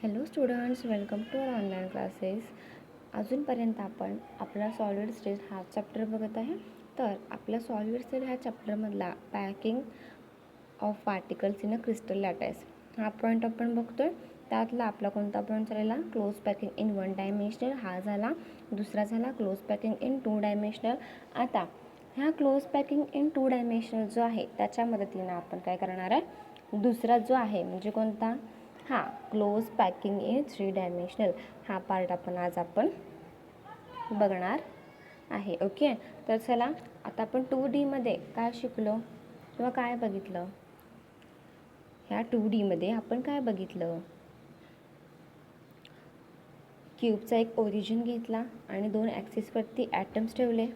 Hello students, welcome to our online classes. अजूनपर्यंत आपण आपला सॉलिड स्टेट हा चॅप्टर बघत आहे. तर आपल्या सॉलिड स्टेट ह्या चॅप्टरमधला packing of particles in a crystal lattice हा पॉईंट आपण बघतोय. त्यातला आपला कोणता पॉईंट झालेला? क्लोज पॅकिंग इन 1 डायमेन्शनल हा झाला. दुसरा झाला क्लोज पॅकिंग इन 2 डायमेन्शनल. आता ह्या क्लोज पॅकिंग इन 2 डायमेन्शनल जो आहे त्याच्या मदतीनं आपण काय करणार आहे? दुसरा जो आहे म्हणजे कोणता? क्लोज पॅकिंग इन 3 डायमेन्शनल हा पार्ट आज आपण बघणार आहे. ओके, तर चला आता आपण 2D मध्ये काय शिकलो किंवा काय बघितलं? ह्या 2D मध्ये आपण काय बघितलं? क्यूबचा एक ओरिजिन घेतला आणि 2 ॲक्सिसवरती ॲटम्स ठेवले.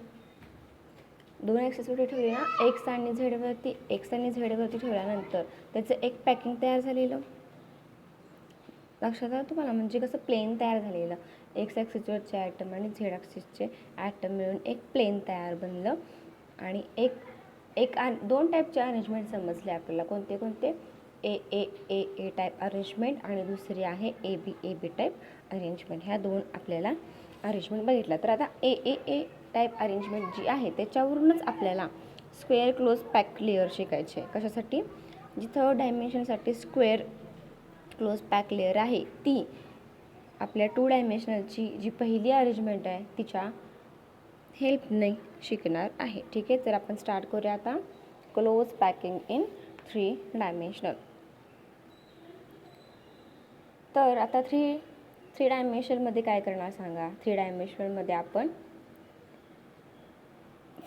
2 ॲक्सिसवरती ठेवले ना, एक्स आणि झेडवरती ठेवल्यानंतर त्याचं एक पॅकिंग तयार झालेलं. लक्षात आलं तुम्हाला? म्हणजे कसं प्लेन तयार झालेलं. एक्स ॲक्सिसवरचे ॲटम आणि झेड ॲक्सिसचे ॲटम मिळून एक प्लेन तयार बनलं. आणि दोन टाईपचे अरेंजमेंट समजले आपल्याला. कोणते कोणते? ए टाईप अरेंजमेंट आणि दुसरी आहे ए बी टाईप अरेंजमेंट. ह्या दोन आपल्याला अरेंजमेंट बघितला. तर आता ए टाईप अरेंजमेंट जी आहे त्याच्यावरूनच आपल्याला स्क्वेअर क्लोज पॅक लेअर शिकायचे. कशासाठी? जी 3rd डायमेन्शनसाठी स्क्वेअर क्लोज पॅक लेअर आहे ती आपल्या 2 डायमेन्शनलची जी पहिली अरेंजमेंट आहे तिच्या हेल्पने शिकणार आहे. ठीक आहे, तर आपण स्टार्ट करूया आता. Close packing in 3 dimensional. तर आता 3 डायमेन्शनमध्ये काय करणार सांगा? 3 डायमेन्शनमध्ये आपण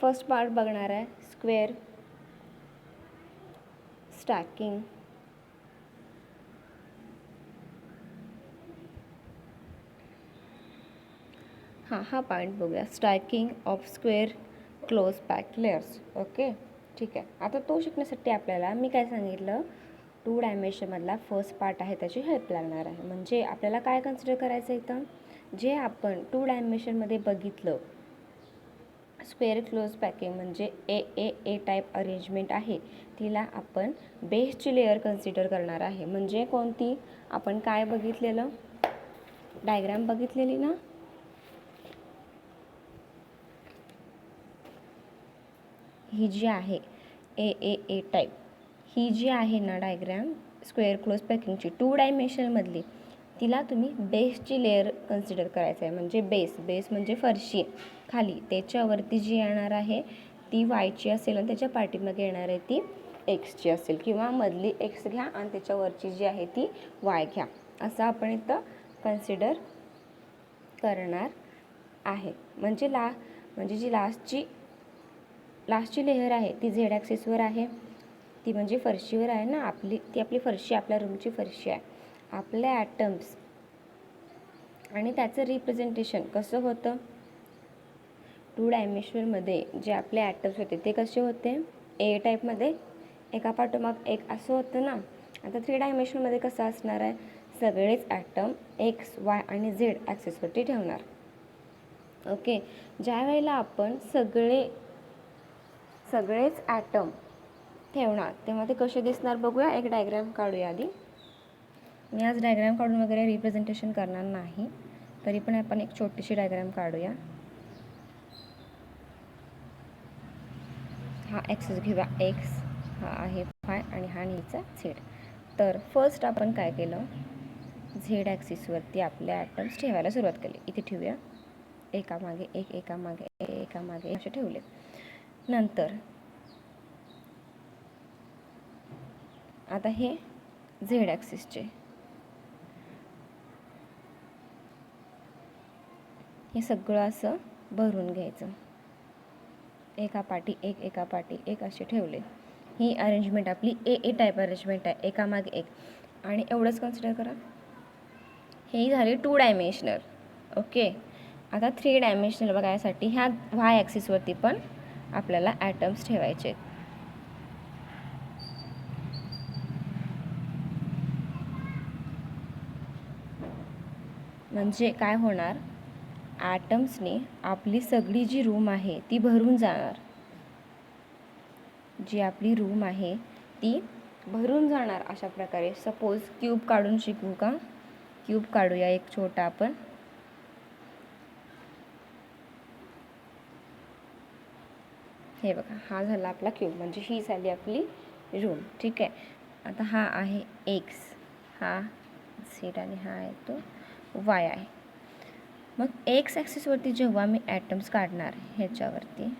फर्स्ट पार्ट बघणार आहे स्क्वेअर स्टॅकिंग. हा पॉईंट बघूया, stacking of square close pack layers. Okay, ठीक आहे. आता तो शिकण्यासाठी आपल्याला मी काय सांगितलं, 2 डायमेन्शनमधला फर्स्ट पार्ट आहे त्याची हेल्प लागणार आहे. म्हणजे आपल्याला काय कन्सिडर करायचं इथं? जे आपण 2 डायमेन्शनमध्ये बघितलं स्क्वेअर क्लोज पॅकिंग म्हणजे ए टाईप अरेंजमेंट आहे, तिला आपण बेसची लेअर कन्सिडर करणार आहे. म्हणजे कोणती? आपण काय बघितलेलं? डायग्राम बघितलेली ना. ही जी आहे ए टाईप, ही जी आहे ना डायग्राम स्क्वेअर क्लोज पॅकिंगची 2 डायमेन्शनमधली, तिला तुम्ही बेसची लेअर कन्सिडर करायचं आहे. म्हणजे बेस म्हणजे फरशी खाली, त्याच्यावरती जी येणार आहे ती वायची असेल आणि त्याच्या पाठीमागे येणार आहे ती एक्सची असेल, किंवा मधली एक्स घ्या आणि त्याच्यावरची जी आहे ती वाय घ्या. असं आपण इथं कन्सिडर करणार आहे. म्हणजे जी लास्टची लेअर आहे ती झेड ॲक्सिसवर आहे, ती म्हणजे फरशीवर आहे ना ती आपली फरशी, आपल्या रूमची फरशी आहे. आपले ॲटम्स आणि त्याचं रिप्रेझेंटेशन कसं होतं? 2 डायमेन्शनमध्ये जे आपले ॲटम्स होते ते कसे होते? ए टाईपमध्ये एका पाठोमाग एक असं होतं ना. आता 3 डायमेन्शनमध्ये कसं असणार आहे? सगळेच ॲटम एक्स, वाय आणि झेड ॲक्सिसवरती ठेवणार. ओके, ज्या वेळेला आपण सगळेच ॲटम ठेवणार तेव्हा ते कसे दिसणार बघूया. एक डायग्राम काढूया आधी. मी आज डायग्राम काढून वगैरे रिप्रेझेंटेशन करणार नाही, तरी पण आपण एक छोटीशी डायग्राम काढूया. हा ॲक्सिस घेऊया एक्स, हा आहे फाय आणि हा नीचा झेड. तर फर्स्ट आपण काय केलं? झेड ॲक्सिसवरती आपले ॲटम्स ठेवायला सुरुवात केली. इथे ठेवूया, एकामागे एक असे ठेवले. नंतर आता हे झेड ॲक्सिसचे हे सगळं असं भरून घ्यायचं. एकापाठी एक असे ठेवले. ही अरेंजमेंट आपली ए टाईप अरेंजमेंट आहे, एकामागे एक. आणि एवढंच कन्सिडर करा, हे झाले 2 डायमेन्शनल. ओके, आता 3 डायमेन्शनल बघायसाठी ह्या वाय ॲक्सिसवरती पण आपल्याला ॲटम्स ठेवायचे. म्हणजे काय होणार? ॲटम्सने आपली सगळी जी रूम आहे ती भरून जाणार. जी आपली रूम आहे ती भरून जाणार अशा प्रकारे. सपोज क्यूब काढून शिकू का? क्यूब काढूया एक छोटा आपण. हे बघा, हा झाला आपला क्यूब, म्हणजे ही झाली आपली रूम. ठीक आहे. आता हा आहे एक्स, हा झेड आणि हा आहे तो वाय आहे. मग एक्स ॲक्सिसवरती जेव्हा मी ॲटम्स काढणार ह्याच्यावरती,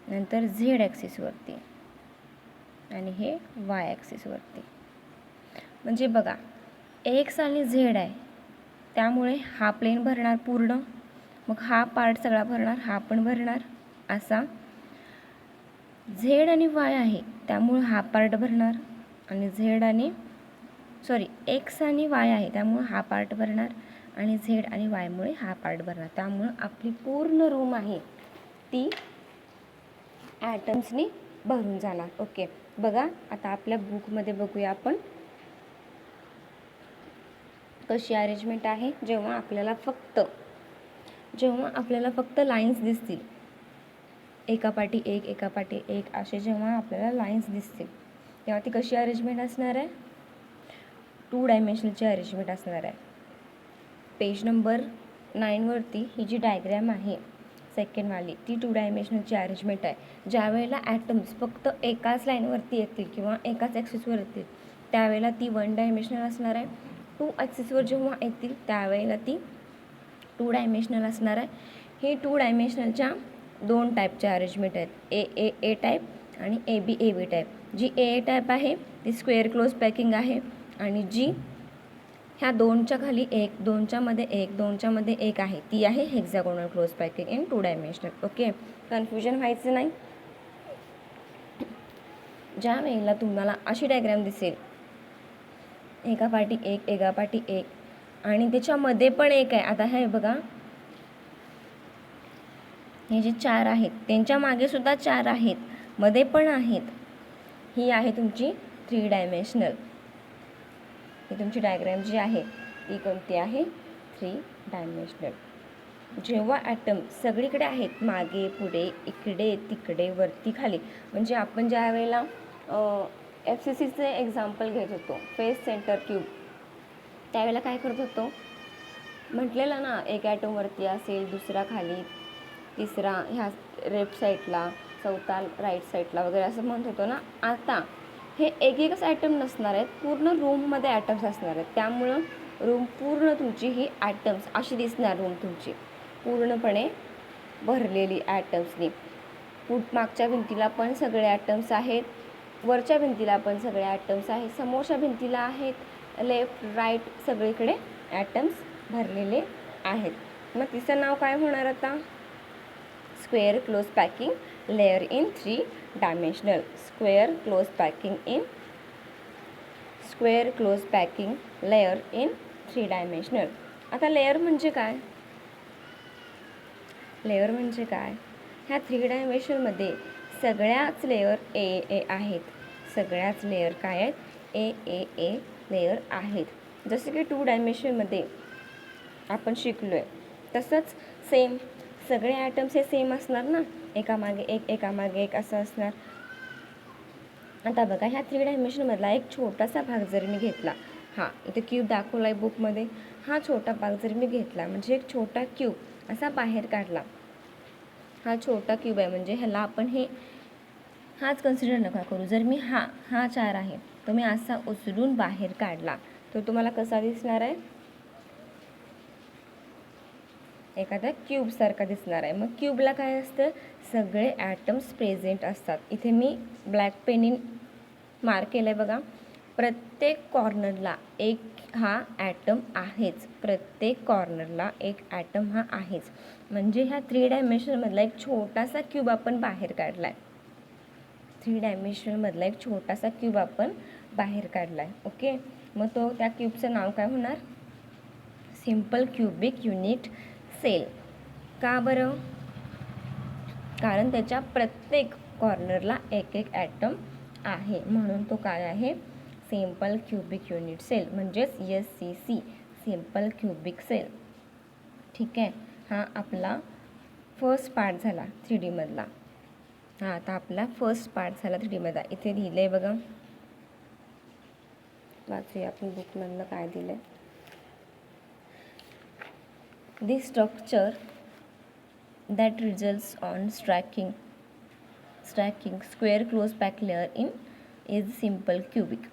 नंतर झेड ॲक्सिसवरती आणि हे वाय ॲक्सिसवरती, म्हणजे बघा एक्स आणि झेड आहे त्यामुळे हा प्लेन भरणार पूर्ण, मग हा पार्ट सगळा भरणार, हा पण भरणार असा. झेड आणि वाय आहे त्यामुळे हा पार्ट भरणार, आणि एक्स आणि वाय आहे त्यामुळे हा पार्ट भरणार, आणि झेड आणि वायमुळे हा पार्ट भरणार. त्यामुळं आपली पूर्ण रूम आहे ती ॲटम्सनी भरून जाणार. ओके, बघा आता आपल्या बुकमध्ये बघूया आपण कशी अरेंजमेंट आहे. जेव्हा आपल्याला फक्त लाईन्स दिसतील, एकापाठी एक एकापाठी एक असे जेव्हा आपल्याला लाईन्स दिसतील तेव्हा ती कशी अरेंजमेंट असणार आहे, 2 डायमेन्शनलची अरेंजमेंट असणार आहे. पेज नंबर 9वरती ही जी डायग्रॅम आहे सेकंडवाली, ती 2 डायमेन्शनलची अरेंजमेंट आहे. ज्या वेळेला ॲटम्स फक्त एकाच लाईनवरती येतील किंवा एकाच ॲक्सिसवर येतील त्यावेळेला ती 1 डायमेन्शनल असणार आहे. 2 ॲक्सिसवर जेव्हा येतील त्यावेळेला ती 2 डायमेन्शनल असणार आहे. ही 2 डायमेन्शनलच्या 2 टाईपच्या अरेंजमेंट आहेत, ए टाईप आणि A B type. G A type आहे ती स्क्वेअर क्लोज पॅकिंग आहे, आणि जी ह्या 2च्या खाली 1, 2च्या मध्ये 1, 2च्या मध्ये 1 आहे ती आहे hexagonal close packing in 2 dimensional. Okay, confusion व्हायचं नाही. ज्या वेळेला तुम्हाला अशी डायग्रॅम दिसेल, एकापाठी एक एकापाठी एक आणि त्याच्यामध्ये पण एक आहे. आता हे बघा, हे जे 4 आहेत त्यांच्या मागे सुद्धा 4 आहेत, मध्ये पण आहेत. ही आहे तुमची 3 डायमेन्शनल. ही तुमची डायग्रॅम जी आहे ती कोणती आहे, 3 डायमेन्शनल. जेव्हा ॲटम सगळीकडे आहेत, मागे पुढे इकडे तिकडे वरती खाली, म्हणजे आपण ज्या वेळेला FCCचे एक्झाम्पल घेत होतो, फेस सेंटर क्यूब, त्यावेळेला काय करत होतो म्हटलेलं ना, एक ॲटम वरती असेल, दुसरा खाली, तिसरा ह्या लेफ्ट साईडला, चौथा राईट साईडला वगैरे असं म्हणत होतो ना. आता हे एकच ॲटम नसणार आहेत, पूर्ण रूममध्ये ॲटम्स असणार आहेत. त्यामुळं रूम पूर्ण तुमची ही ॲटम्स अशी दिसणार, रूम तुमची पूर्णपणे भरलेली ॲटम्सनी. मागच्या भिंतीला पण सगळे ॲटम्स आहेत, वरच्या भिंतीला पण सगळे ॲटम्स आहेत, समोरच्या भिंतीला आहेत, लेफ्ट राईट सगळीकडे ॲटम्स भरलेले आहेत. मग तिचं नाव काय होणार आता, square close packing layer in 3 dimensional. Square close packing layer in 3 dimensional. आता लेयर म्हणजे काय, ह्या 3 डायमेन्शनमध्ये सगळ्याच लेयर ए आहेत. सगळ्याच लेयर काय आहेत, ए लेयर आहेत. जसं की 2 डायमेन्शनमध्ये आपण शिकलो आहे तसंच सेम सगळे ॲटम्स हे सेम असणार ना, एकामागे एक असं असणार. आता बघा, ह्या 3 डायमेन्शनमधला एक छोटासा भाग जर मी घेतला, हा इथे क्यूब दाखवला आहे बुकमध्ये, हा छोटा भाग जर मी घेतला म्हणजे एक छोटा क्यूब असा बाहेर काढला, हा छोटा क्यूब आहे म्हणजे ह्याला आपण हाच कन्सिडर नका करू. जर मी हा 4 आहे तो मी असा उचलून बाहेर काढला तर तुम्हाला कसा दिसणार आहे, एखाद्या क्यूबसारखा दिसणार आहे. मग क्यूबला काय असतं, सगळे ॲटम्स प्रेझेंट असतात. इथे मी ब्लॅक पेनने मार्क केलं आहे बघा, प्रत्येक कॉर्नरला एक हा ॲटम आहेच, प्रत्येक कॉर्नरला एक ॲटम हा आहेच. म्हणजे ह्या 3 डायमेन्शनमधला एक छोटासा क्यूब आपण बाहेर काढला आहे. 3 डायमेन्शनमधला एक छोटासा क्यूब आपण बाहेर काढला आहे. ओके, मग त्या क्यूबचं नाव काय होणार, सिम्पल क्यूबिक युनिट सेल. का बरं, कारण त्याच्या प्रत्येक कॉर्नरला एक ॲटम आहे म्हणून तो काय आहे, सिम्पल क्यूबिक युनिट सेल, म्हणजेच SCC, सिम्पल क्यूबिक सेल. ठीक आहे, हा आपला फर्स्ट पार्ट झाला 3D मधला. आता आपला फर्स्ट पार्ट झाला 3D मधला. इथे लिहिलं आहे बघा, वाचूया आपण बुकमधलं काय दिलं. The structure that results on stacking square close packed layer in is simple cubic.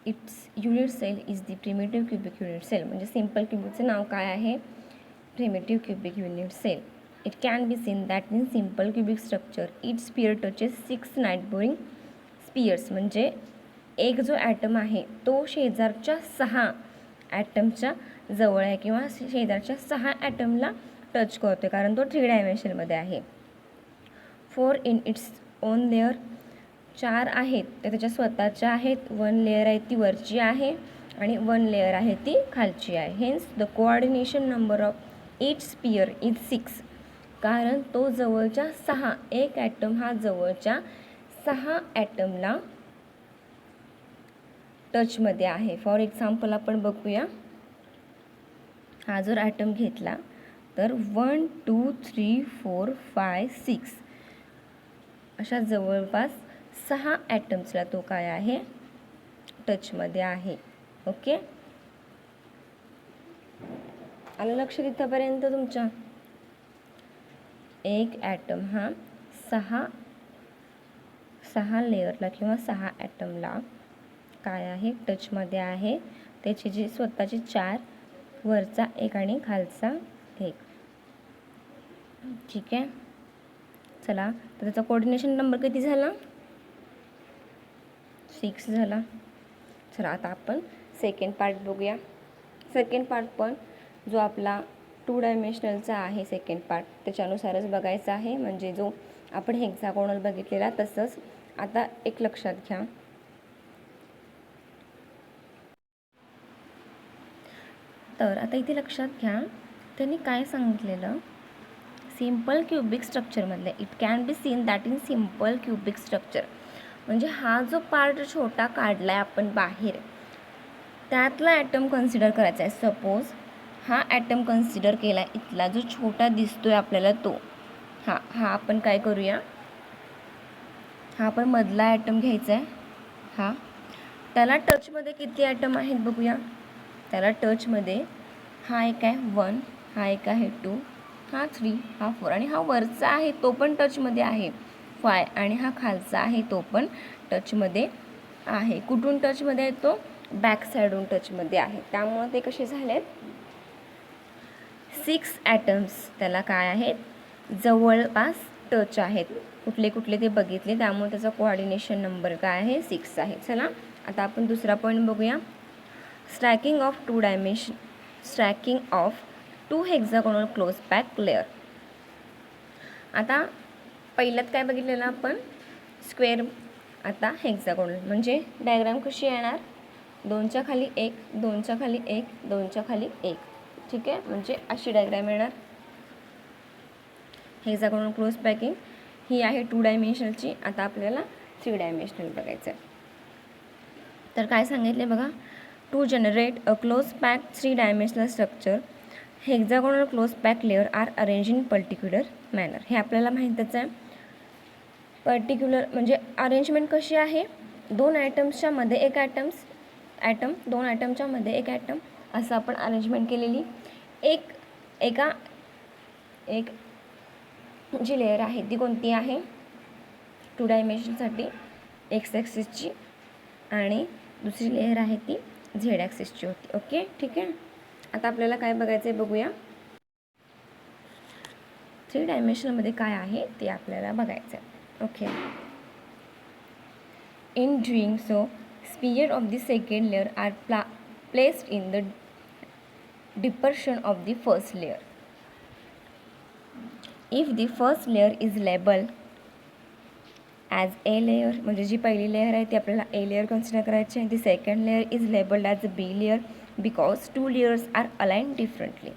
Its unit cell is the primitive cubic unit cell. म्हणजे simple cubic नाव काय आहे? Primitive cubic unit cell. It can be seen that in simple cubic structure each sphere touches 6 night boring spheres. म्हणजे एक जो item आहे तो शेजारच्या 6 ॲटमच्या जवळ आहे किंवा शेजारच्या 6 ॲटमला टच करतो कारण तो 3 डायमेन्शनमध्ये आहे. 4 इन इट्स ओन लेअर, 4 आहेत ते त्याच्या स्वतःच्या आहेत. 1 लेअर आहे ती वरची आहे आणि 1 लेअर आहे ती खालची आहे. Hence the coordination number of each sphere is 6 कारण तो जवळच्या 6 एक ॲटम हा जवळच्या 6 ॲटमला टचमध्ये आहे. फॉर एक्झाम्पल आपण बघूया, हा जर ॲटम घेतला तर 1 2 3 4 5 6 अशा जवळपास 6 ॲटम्सला तो काय आहे? टचमध्ये आहे. ओके, आलं लक्ष तिथपर्यंत तुमच्या? एक ॲटम हा 6 लेअरला किंवा 6 ॲटमला काय आहे? टचमध्ये आहे. त्याची जी स्वतःची 4, वरचा 1 आणि खालचा 1. ठीक आहे, चला तर त्याचा कोऑर्डिनेशन नंबर किती झाला? 6 झाला. चला आता आपण सेकंड पार्ट बघूया. सेकंड पार्ट पण जो आपला 2 डायमेन्शनलचा आहे सेकंड पार्ट त्याच्यानुसारच बघायचा आहे. म्हणजे जो आपण हेक्सागोनल बघितलेला तसंच. आता एक लक्षात घ्या, तर आता इथे लक्षात घ्या त्यांनी काय सांगितलेलं. सिम्पल क्युबिक स्ट्रक्चरमधले it can be seen that in simple cubic structure म्हणजे हा जो पार्ट छोटा काढला आहे आपण बाहेर त्यातला ॲटम कन्सिडर करायचा आहे. सपोज हा ॲटम कन्सिडर केला आहे, इथला जो छोटा दिसतोय आपल्याला तो हा आपण काय करूया, हा आपण मधला ॲटम घ्यायचा आहे. हा त्याला टचमध्ये किती ॲटम आहेत बघूया. त्याला टचमध्ये हा एक आहे 1, हा एक आहे 2, हा 3, हा 4 आणि हा वरचा आहे तो पण टचमध्ये आहे 5 आणि हा खालचा आहे तो पण टचमध्ये आहे. कुठून टचमध्ये आहे? तो बॅक साईडून टचमध्ये आहे. त्यामुळे ते कसे झालेत? 6 ॲटम्स त्याला काय आहेत? जवळपास टच आहेत. कुठले कुठले ते बघितले, त्यामुळे त्याचा कोऑर्डिनेशन नंबर काय आहे? 6 आहे. चला आता आपण दुसरा पॉईंट बघूया. Stacking of 2 hexagonal close pack layer. आता पहिल्यात काय बघितलेलं आपण? स्क्वेअर. आता हेक्सागोनल म्हणजे डायग्राम कशी येणार? 2च्या खाली 1, 2च्या खाली 1, 2च्या खाली 1. ठीक आहे, म्हणजे अशी डायग्राम येणार. हेक्सागोनल क्लोज पॅकिंग ही आहे 2 डायमेन्शनलची. आता आपल्याला 3 डायमेन्शनल बघायचं आहे. तर काय सांगितले बघा, to generate a close pack 3 dimensional structure hexagonal close pack layer are arrange in particular manner. हे आपल्याला माहीतच आहे. पर्टिक्युलर म्हणजे अरेंजमेंट कशी आहे? 2 ॲटम्सच्या मध्ये एक ॲटम, 2 ॲटमच्या मध्ये एक ॲटम असं आपण अरेंजमेंट केलेली. एक जी लेअर आहे ती कोणती आहे? 2 डायमेन्शनसाठी एक्स ॲक्सिसची आणि दुसरी लेअर आहे ती झेड ॲक्सिसची होती. ओके, ठीक आहे. आता आपल्याला काय बघायचं आहे बघूया. 3 डायमेन्शनमध्ये काय आहे ते आपल्याला बघायचं आहे. Okay, in doing so sphere of the second layer are placed in the depression of the first layer. If the first layer is label as A layer म्हणजे जी पहिली लेअर आहे ती आपल्याला ए लेअर कन्सिडर करायची आहे. The second layer is labelled as a B layer because 2 layers are aligned differently.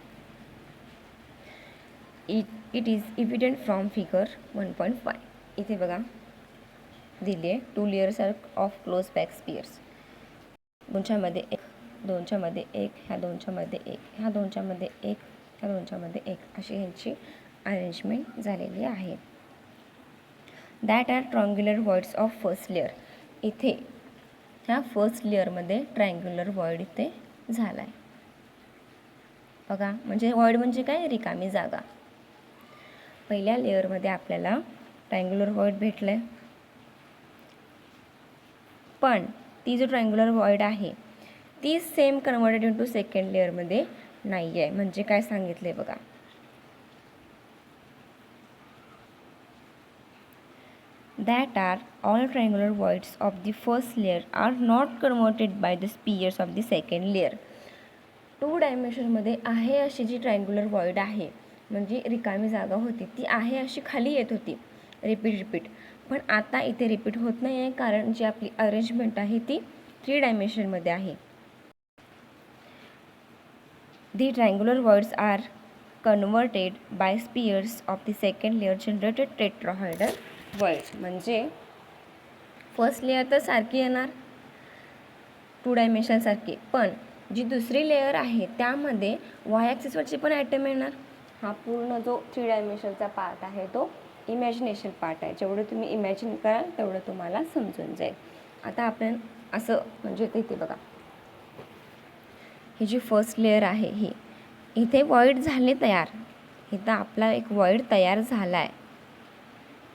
It is evident from figure 1.5. इथे बघा दिली आहे 2 layers are of close pack spheres. 2च्यामध्ये 1, 2च्यामध्ये 1, ह्या 2च्यामध्ये 1, ह्या 2च्यामध्ये 1, ह्या 2च्यामध्ये 1 अशी ह्यांची अरेंजमेंट झालेली आहे. That are triangular voids of first layer. इथे ह्या फर्स्ट लेअरमध्ये ट्रायंग्युलर व्हॉइड इथे झाला आहे बघा. म्हणजे व्हॉइड म्हणजे काय, रिकामी जागा. पहिल्या लेअरमध्ये आपल्याला ट्रायंग्युलर व्हॉइड भेटलं आहे, पण ती जो ट्रायंग्युलर व्हॉइड आहे ती सेम कन्वर्टेड इंटू सेकंड लेअरमध्ये नाही आहे. म्हणजे काय सांगितलं आहे बघा, that are all triangular voids of the first layer are not converted by the spheres of the second layer. 2 डायमेन्शनमध्ये आहे अशी जी ट्रायंग्युलर व्हॉइड आहे, म्हणजे रिकामी जागा होती, ती आहे अशी खाली येत होती रिपीट. पण आता इथे रिपीट होत नाही आहे, कारण जी आपली अरेंजमेंट आहे ती 3 डायमेन्शनमध्ये आहे. The triangular voids are converted by spheres of the second layer generated tetrahedral void. म्हणजे फर्स्ट लेअर तर सारखी येणार 2 डायमेन्शन सारखी, पण जी दुसरी लेअर आहे त्यामध्ये वाय ॲक्सिसवरची पण ॲटम येणार. हा पूर्ण जो 3 डायमेन्शनचा पार्ट आहे तो इमॅजिनेशन पार्ट आहे. जेवढं तुम्ही इमॅजिन कराल तेवढं तुम्हाला समजून जाईल. आता आपण असं म्हणजे इथे बघा, ही जी फर्स्ट लेअर आहे ही इथे व्हॉइड झाले तयार. इथं आपला एक व्हॉइड तयार झाला आहे,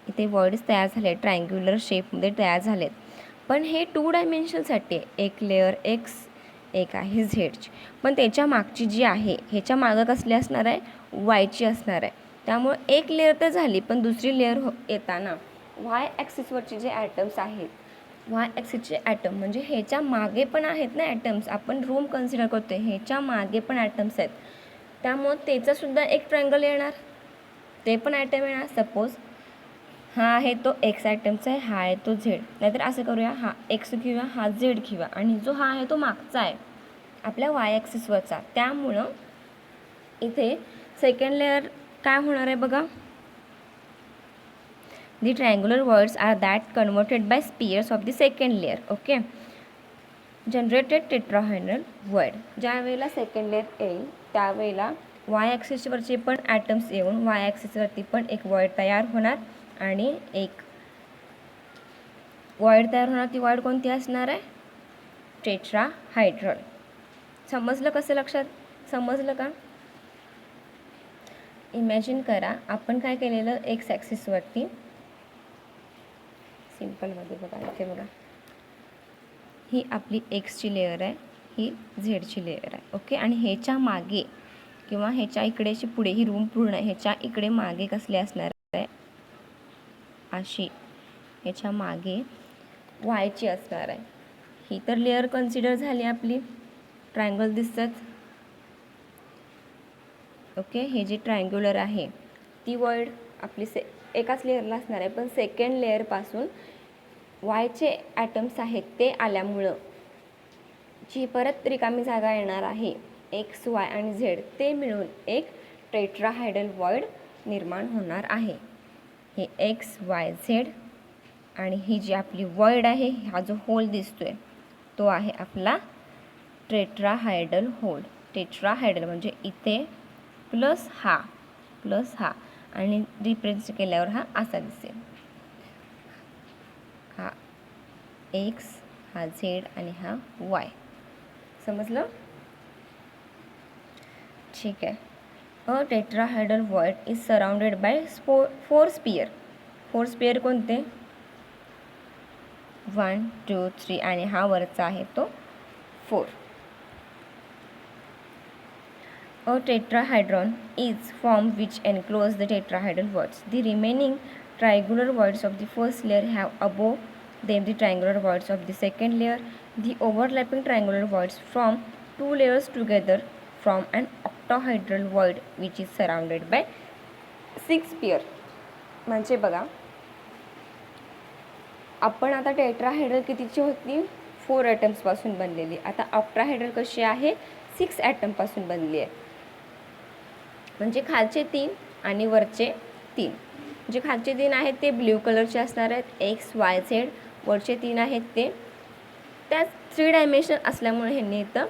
इथे व्हॉइड्स तयार झाले, ट्रायंग्युलर शेपमध्ये तयार झालेत. पण हे 2 डायमेन्शनसाठी आहे. एक लेअर एक्स, एक आहे झेडची. पण त्याच्या मागची जी आहे ह्याच्या मागं कसली असणार आहे, वायची असणार आहे. त्यामुळं एक लेअर तर झाली, पण दुसरी लेअर येताना वाय ॲक्सिसवरचे जे ॲटम्स आहेत, वाय ॲक्सिसचे ॲटम म्हणजे ह्याच्या मागे पण आहेत ना ॲटम्स, आपण रूम कन्सिडर करतो ह्याच्या मागे पण ॲटम्स आहेत. त्यामुळं त्याचासुद्धा एक ट्रायंगल येणार, ते पण ॲटम येणार. सपोज हा आहे तो एक्स ॲटमचा आहे, हा आहे तो झेड. नाहीतर असं करूया, हा एक्स घेऊया, हा झेड घेऊया, आणि जो हा आहे तो मागचा आहे आपल्या वाय ॲक्सिसवरचा. त्यामुळं इथे सेकंड लेअर काय होणार आहे बघा, the triangular voids are that converted by spheres of the second layer. Okay, generated tetrahedral void. ज्या वेळेला सेकंड लेअर येईल त्यावेळेला वाय ॲक्सिसवरचे पण ॲटम्स येऊन वाय ॲक्सिसवरती पण एक वर्ड तयार होणार, आणि एक वॉइड तयार होणार. ती वॉइड कोणती असणार आहे, टेट्राहायड्रल. समजलं कसं, लक्षात समजलं का? इमॅजिन करा आपण काय केलेलं, एक्स ॲक्सिसवरती सिम्पलमध्ये बघा, इथे बघा, ही आपली एक्सची लेअर आहे, ही झेडची लेअर आहे. ओके, आणि ह्याच्या मागे किंवा ह्याच्या इकडेची पुढे ही रूम पूर्ण आहे, ह्याच्या इकडे मागे कसले असणार आहे, अशी ह्याच्या मागे वायची असणार आहे. ही तर लेअर कन्सिडर झाली आपली, ट्रायंगल दिसतात. ओके, हे जे ट्रायंग्युलर आहे ती वर्ड आपली एकाच लेअरला असणार आहे, पण सेकंड लेअरपासून वायचे ॲटम्स आहेत ते आल्यामुळं जी परत रिकामी जागा येणार आहे एक्स, वाय आणि झेड, ते मिळून एक टेट्राहायड्रल वॉइड निर्माण होणार आहे. हे एक्स, वाय, झेड, आणि ही जी आपली वॉइड आहे, हा जो होल दिसतोय तो आहे आपला टेट्राहायड्रल होल. टेट्राहायड्रल म्हणजे इथे प्लस हा आणि रिप्रेझेंट केल्यावर हा असा दिसेल, हा एक्स, हा झेड आणि हा वाय. समजलं? ठीक आहे. A tetrahedral void is surrounded by 4 sphere. 4 sphere कोणते, 1, 2, 3, आणि हा वरचा आहे तो 4. A tetrahedron is formed which enclose the tetrahedral voids. The remaining triangular voids of the first layer have above them the triangular voids of the second layer. The overlapping triangular voids form 2 layers together from an octahedral void which is surrounded by 6 sphere. म्हणजे बघा, आपण आता tetrahedral कितीची होती, 4 ॲटम्सपासून बनलेली. आता octahedral कशी आहे, 6 ॲटमपासून बनली आहे. म्हणजे खालचे 3 आणि वरचे 3. जे खालचे 3 आहेत ते ब्ल्यू कलरचे असणार आहेत, एक्स, वाय, झेड. वरचे 3 आहेत ते त्याच 3 डायमेन्शन असल्यामुळे ह्यांनी इथं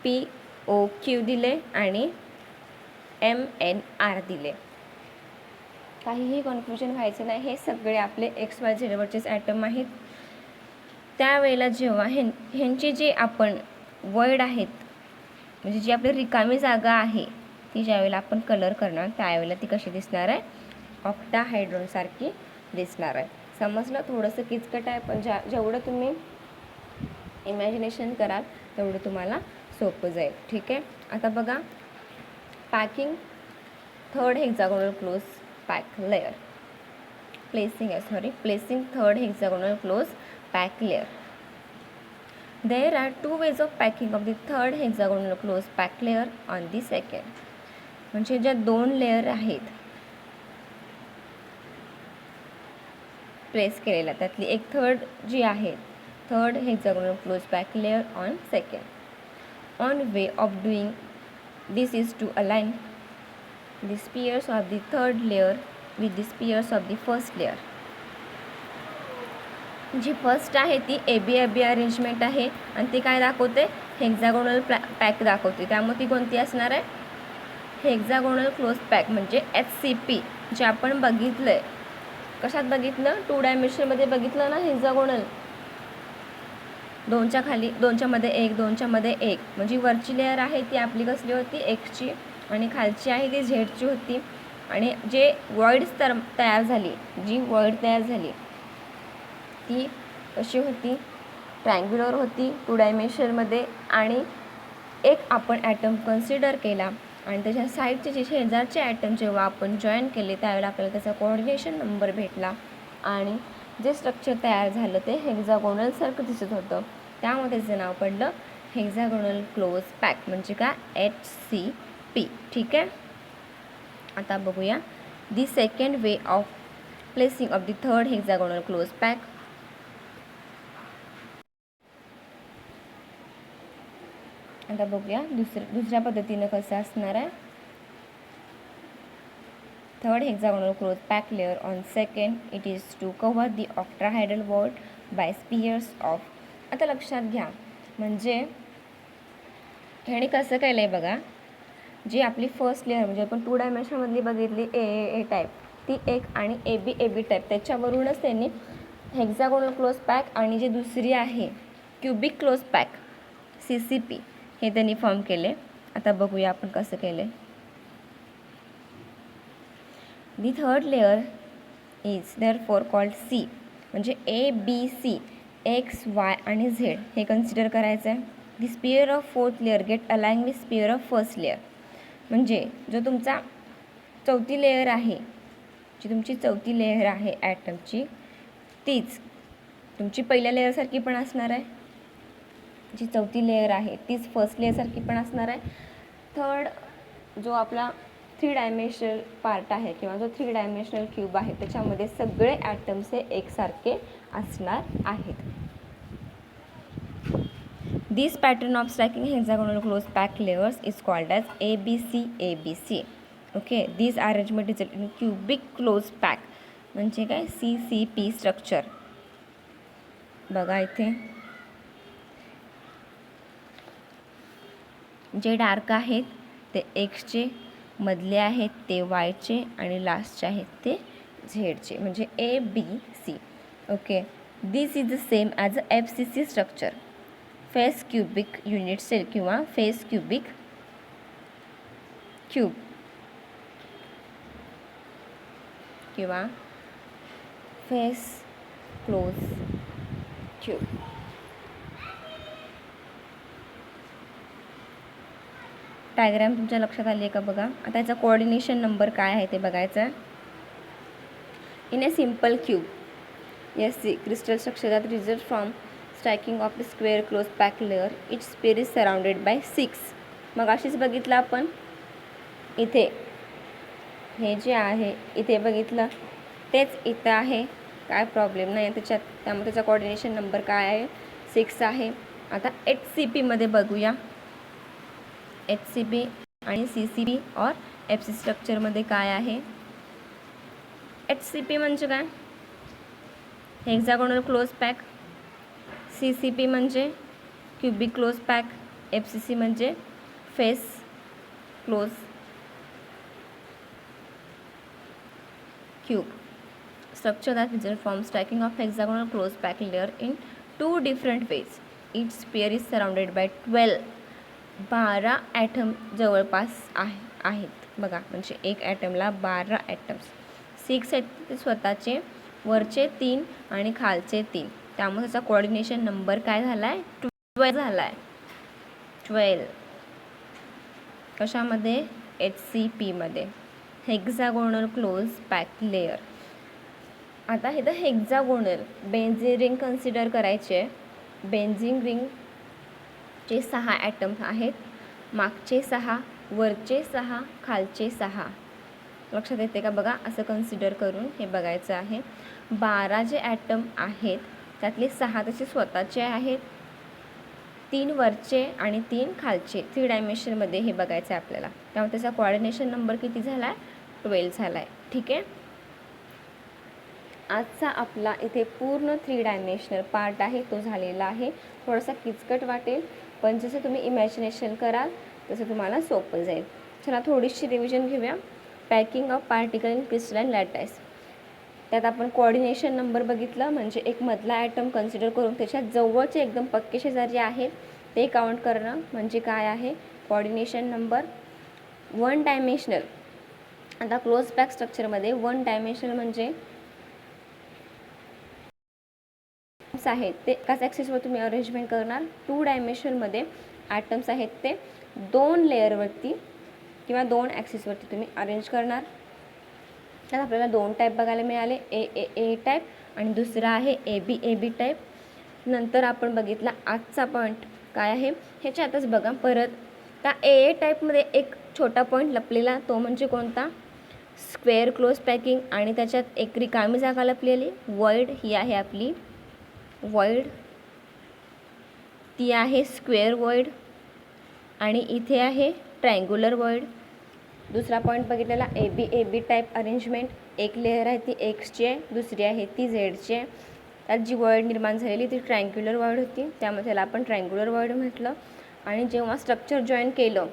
POQ दिले आणि MNR दिले. काहीही कन्फ्युजन व्हायचं नाही, हे सगळे आपले एक्स, वाय, झेडवरचेच ॲटम आहेत. त्यावेळेला जेव्हा ह्यांची जे आपण वर्ड आहेत, म्हणजे जी आपली रिकामी जागा आहे ती ज्यावेळेला आपण कलर करणार त्यावेळेला ती कशी दिसणार आहे, ऑक्टाहायड्रॉनसारखी दिसणार आहे. समजलं? थोडंसं किचकट आहे, पण जेवढं तुम्ही इमॅजिनेशन कराल तेवढं तुम्हाला सोपं जाईल. ठीक आहे. आता बघा, packing third hexagonal close pack layer, placing third hexagonal close pack layer. There are two ways of packing of the third hexagonal close pack layer on the second. म्हणजे ज्या दोन लेअर आहेत प्लेस केलेल्या त्यातली एक थर्ड जी आहे, third hexagonal close pack layer on second. One way of doing this is to align the spheres of the third layer with the spheres of the first layer. जी first आहे ती AB arrangement आहे आणि ती काय दाखवते, hexagonal pack दाखवते. त्यामुळे ती कोणती असणार आहे, हेक्सागोनल क्लोज पॅक म्हणजे HCP, जे आपण बघितलं आहे. कशात बघितलं, 2 डायमेन्शनमध्ये बघितलं ना हेक्सागोनल. दोनच्या खाली, दोनच्या मध्ये एक, दोनच्या मध्ये एक, म्हणजे वरची लेअर आहे ती आपली कसली होती, Xची, आणि खालची आहे ती झेडची होती. आणि जे वॉइड्स तयार झाली, जी वॉइड तयार झाली ती कशी होती, ट्रायंग्युलर होती 2 डायमेन्शनमध्ये. आणि एक आपण ॲटम कन्सिडर केला आणि त्याच्या साईडचे जे शेजारचे ॲटम जेव्हा आपण जॉईन केले त्यावेळेला आपल्याला त्याचा कोऑर्डिनेशन नंबर भेटला आणि जे स्ट्रक्चर तयार झालं ते हेक्सागोनलसारखं दिसत होतं. त्यामुळे त्याचं नाव पडलं हेक्सागोनल क्लोज पॅक, म्हणजे काय, HCP. ठीक आहे. आता बघूया the second way of placing of the third hexagonal close pack. आता बघूया दुसऱ्या पद्धतीनं कसं असणार आहे. Third hexagonal close pack layer on second, it is to cover the octahedral wall by spheres of. आता लक्षात घ्या, म्हणजे ह्याने कसं केलं आहे बघा, जी आपली फर्स्ट लेअर म्हणजे आपण 2 डायमेन्शनमधली बघितली ए टाईप, ती एक, आणि AB टाईप, त्याच्यावरूनच त्यांनी हेक्सागोनल क्लोज पॅक आणि जी दुसरी आहे क्युबिक क्लोज पॅक CCP हे त्यांनी फॉर्म केले. आता बघूया आपण कसं केलं आहे. The third layer is therefore called C, म्हणजे ABC, X, Y आणि Z हे कन्सिडर करायचं आहे. The sphere of fourth layer get aligned with sphere of first layer, म्हणजे जो तुमचा चौथी लेयर आहे, जी तुमची चौथी लेयर आहे ॲटमची, तीच तुमची पहिल्या लेअरसारखी पण असणार आहे. जी चौथी लेयर आहे तीच फर्स्ट लेअरसारखी पण असणार आहे. थर्ड जो आपला 3 डायमेन्शनल पार्ट आहे किंवा जो 3 डायमेन्शनल क्यूब आहे त्याच्यामध्ये सगळे ॲटम्स हे एकसारखे असणार आहेत. This pattern of stacking hexagonal close pack layers is called as ABC. Okay. This arrangement result in cubic close pack, म्हणजे काय, CCP स्ट्रक्चर. बघा इथे जे डार्क आहेत ते Xचे, मधले आहेत ते Yचे आणि लास्टचे आहेत ते Zचे, म्हणजे ABC. Okay. This is the same as a FCC structure, face cubic unit cell किंवा फेस क्यूब किंवा फेस क्लोज क्यूब. डायग्राम तुमच्या लक्षात आली आहे का बघा. आता याचा कोऑर्डिनेशन नंबर काय आहे ते बघायचं आहे. In a simple cube SC crystal structure that results from stacking of a square close pack layer, each sphere is surrounded by 6. मग अशीच बघितलं आपण इथे, हे जे आहे इथे बघितलं तेच इथं आहे, काय प्रॉब्लेम नाही त्याच्यात. त्यामुळे त्याचा कोऑर्डिनेशन नंबर काय आहे, 6 आहे. आता HCPमध्ये बघूया. HCP आणि CCP और FC स्ट्रक्चरमध्ये काय आहे. HCP म्हणजे काय, हेक्सागोनल क्लोज पॅक. CCP म्हणजे क्युबिक क्लोज पॅक. FCC म्हणजे face close cube. Structure that result from stacking of hexagonal close pack layer in 2 different ways. Each sphere is surrounded by 12 item जवळपास आहेत बघा, म्हणजे एक ॲटमला 12 atoms. 6 आहेत ते स्वतःचे, वरचे 3 आणि खालचे 3. त्यामुळे त्याचा कोऑर्डिनेशन नंबर काय झाला आहे? 12 झाला आहे. 12 कशामध्ये? HCP hexagonal close pack layer. आता इथं हेक्सागोनल बेन्झीन रिंग कन्सिडर करायचे. बेन्झीन रिंगचे 6 ॲटम आहेत, मागचे 6, वरचे 6, खालचे 6. लक्षात येते का? बघा, असं कन्सिडर करून हे बघायचं आहे. 12 जे ॲटम आहेत त्यातले 6 त्याचे स्वतःचे आहेत, 3 वरचे आणि 3 खालचे. 3 डायमेन्शनमध्ये हे बघायचं आहे आपल्याला. त्यामुळे त्याचा कोऑर्डिनेशन नंबर किती झाला आहे? 12 झाला आहे. ठीक आहे. आजचा आपला इथे पूर्ण 3 डायमेन्शनल पार्ट आहे तो झालेला आहे. थोडासा किचकट वाटेल, पण जसं तुम्ही इमॅजिनेशन कराल तसं तुम्हाला सोपं जाईल. चला थोडीशी रिव्हिजन घेऊया. Packing of particle in crystalline lattice. त्यात आपण कोऑर्डिनेशन नंबर बघितलं, म्हणजे एक मधला ॲटम कन्सिडर करून त्याच्यात जवळचे एकदम पक्के शेजारी आहेत ते काउंट करणं म्हणजे काय आहे? Coordination number. 1 डायमेन्शनल. आता क्लोज पॅक स्ट्रक्चरमध्ये 1 डायमेन्शनल म्हणजे आहेत ते एकाच ॲक्सिसवर तुम्ही अरेंजमेंट करणार. 2 डायमेन्शनमध्ये ॲटम्स आहेत ते 2 लेअरवरती किंवा 2 ॲक्सिसवरती तुम्ही अरेंज करणार. त्यात आपल्याला 2 टाईप बघायला मिळाले, ए टाईप आणि दुसरा आहे ए बी टाईप. नंतर आपण बघितला आजचा पॉईंट काय आहे ह्याच्यातच बघा परत. त्या ए टाईपमध्ये एक छोटा पॉईंट लपलेला, तो म्हणजे कोणता? Square close packing. आणि त्याच्यात एक रिकामी जागा लपलेली, वॉइड. ही आहे आपली वॉइड, ती आहे स्क्वेअर वॉइड. आणि इथे आहे ट्रायंग्युलर वॉइड. दुसरा पॉईंट बघितलेला ए बी टाईप अरेंजमेंट. एक लेअर आहे ती एक्सची आहे, दुसरी आहे ती झेडची आहे. त्यात जी वॉइड निर्माण झालेली ती ट्रायंग्युलर वॉइड होती, त्यामुळे त्याला आपण ट्रायंग्युलर वॉइड म्हटलं. आणि जेव्हा स्ट्रक्चर जॉईन केलं,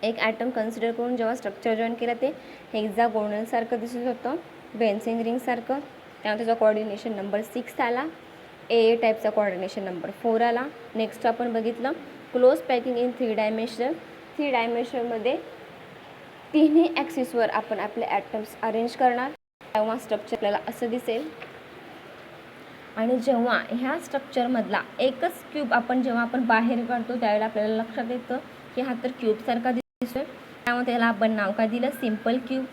एक ॲटम कन्सिडर करून जेव्हा स्ट्रक्चर जॉईन केलं ते हेक्सागोनलसारखं दिसत होतं, बेन्झीन रिंगसारखं. त्यामुळे त्याचा कोऑर्डिनेशन नंबर 6 आला. ए टाईपचा कोऑर्डिनेशन नंबर 4 आला. नेक्स्ट आपण बघितलं क्लोज पॅकिंग इन 3 डायमेन्शनल. 3 डायमेन्शनमध्ये तिन्ही ॲक्सिसवर आपण आपले ॲटम्स अरेंज करणार, तेव्हा स्ट्रक्चर आपल्याला असं दिसेल. आणि जेव्हा ह्या स्ट्रक्चरमधला एकच क्यूब आपण जेव्हा आपण बाहेर काढतो त्यावेळेला आपल्याला लक्षात येतं की हा तर क्यूबसारखा दिसतोय, त्यामुळे त्याला आपण नाव काय दिलं? Simple cube.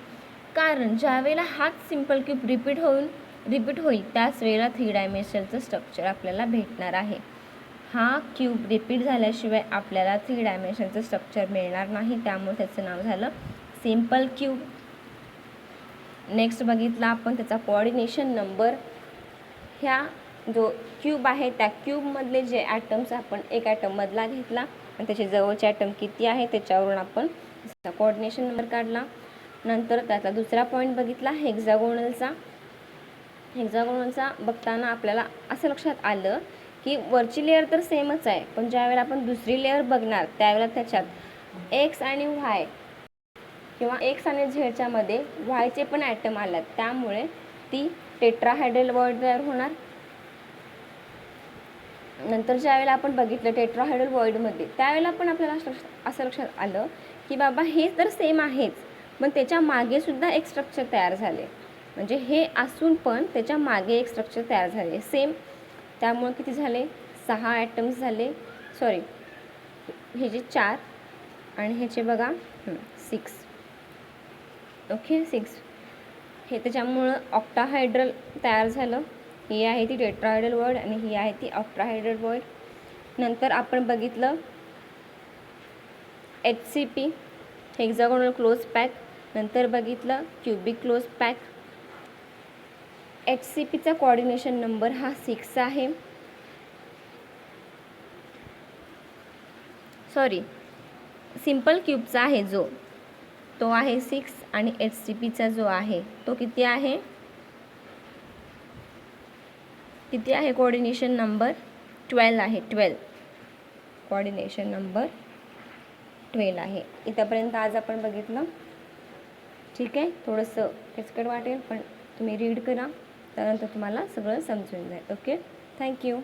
कारण ज्या वेळेला हाच सिम्पल क्यूब रिपीट होईल त्याच वेळेला 3 डायमेन्शनचं स्ट्रक्चर आपल्याला भेटणार आहे. हा क्यूब रिपीट झाल्याशिवाय आपल्याला 3 डायमेन्शनचं स्ट्रक्चर मिळणार नाही, त्यामुळे त्याचं नाव झालं सिम्पल क्यूब. नेक्स्ट बघितला आपण त्याचा कोऑर्डिनेशन नंबर. ह्या जो क्यूब आहे त्या क्यूबमधले जे ॲटम्स आपण एक ॲटम मधला घेतला आणि त्याचे जवळचे ॲटम किती आहे त्याच्यावरून आपण त्याचा कोऑर्डिनेशन नंबर काढला. नंतर त्याचा दुसरा पॉईंट बघितला हेक्सागोनलचा. हेक्सागोनलचा बघताना आपल्याला असं लक्षात आलं की वरची लेअर तर सेमच आहे, पण ज्यावेळेला आपण दुसरी लेअर बघणार त्यावेळेला त्याच्यात एक्स आणि वाय किंवा एक्स आणि झेडच्या मध्ये वायचे पण ॲटम आल्यात, त्यामुळे ती टेट्राहायड्रल वॉइड तयार होणार. नंतर ज्यावेळेला आपण बघितलं टेट्राहायड्रल वॉइडमध्ये त्यावेळेला पण आपल्याला असं लक्षात आलं की बाबा हे तर सेम आहेच, पण त्याच्या मागे सुद्धा एक स्ट्रक्चर तयार झाले, म्हणजे हे असून पण त्याच्या मागे एक स्ट्रक्चर तयार झाले सेम. त्यामुळे किती झाले? 6 ॲटम्स झाले. सॉरी, हे जे 4 आणि ह्याचे बघा 6. ओके, 6. हे त्याच्यामुळं ऑक्टाहायड्रल तयार झालं. ही आहे ती टेट्राहायड्रल वॉइड आणि ही आहे ती ऑक्टाहायड्रल वॉइड. नंतर आपण बघितलं HCP हेक्सागोनल क्लोज पॅक. नंतर बघितलं क्युबिक क्लोज पॅक. HCPचा कोऑर्डिनेशन नंबर हा 6 आहे. सॉरी, सिम्पल क्यूबचा आहे जो तो आहे 6 आणि HCPचा जो आहे तो किती आहे? किती आहे कोऑर्डिनेशन नंबर? 12 आहे. 12 कोऑर्डिनेशन नंबर 12 आहे. इथंपर्यंत आज आपण बघितलं. ठीक आहे, थोडंसं किचकट वाटेल पण तुम्ही रीड करा, त्यानंतर तुम्हाला सगळं समजून जाईल. Okay, thank you.